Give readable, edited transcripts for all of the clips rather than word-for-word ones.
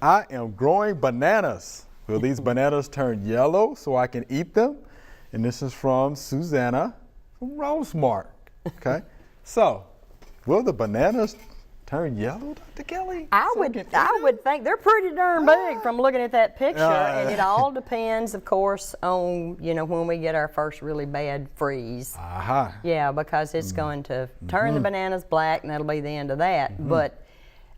I am growing bananas. Will these bananas turn yellow so I can eat them? And this is from Susanna from Rosemark. Okay, so will the bananas turn yellow, Dr. Kelly? I would think they're pretty darn big from looking at that picture, and it all depends, of course, on when we get our first really bad freeze. Yeah, because it's going to turn the bananas black, and that'll be the end of that. But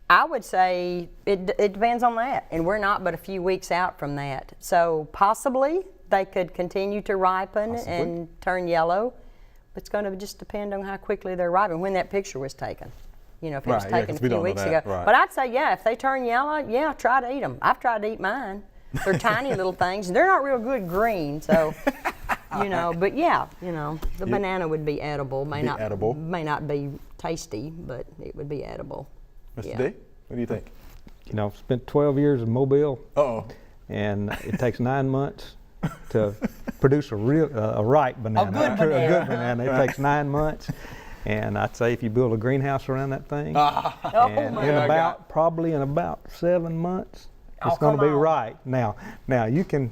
I would say it depends on that, and we're not but a few weeks out from that. So possibly they could continue to ripen and turn yellow. But it's going to just depend on how quickly they're ripening, when that picture was taken. If it was taken a few weeks ago. Right. But I'd say, yeah, if they turn yellow, yeah, try to eat them. I've tried to eat mine. They're tiny little things, and they're not real good green, so, but yeah, the banana would be edible. May not be tasty, but it would be edible. Mr. D, what do you think? I've spent 12 years in Mobile. And it takes 9 months to produce a ripe banana. A good banana. A good banana. It takes 9 months. And I'd say if you build a greenhouse around that thing, probably in about 7 months, it's going to be right. Now you can.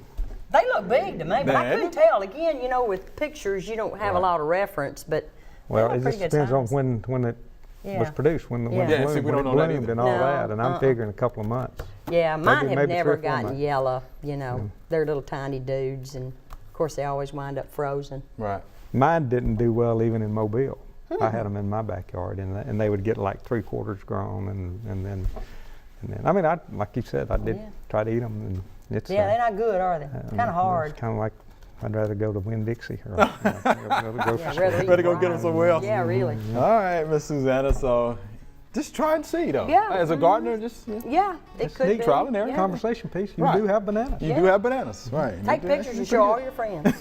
They look big to me, but I couldn't tell. Again, with pictures, you don't have a lot of reference, but well, it just depends on when it was produced, when it bloomed and all that. And I'm figuring a couple of months. Yeah, mine have never gotten yellow. They're little tiny dudes, and of course they always wind up frozen. Right. Mine didn't do well even in Mobile. I had them in my backyard, and they would get like 3/4 grown, and then I mean, like you said, I did try to eat them, and it's they're not good, are they? Kind of hard. It's kind of like I'd rather go to Winn-Dixie or rather go get them somewhere else. Yeah, really. All right, Miss Susanna. So just try and see, though. Yeah. As a gardener, it could be trial and error. Conversation piece. You do have bananas. You do have bananas, right? Take pictures and show all your friends.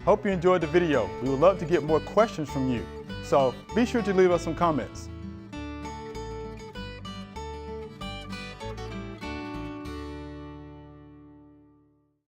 Hope you enjoyed the video. We would love to get more questions from you. So be sure to leave us some comments.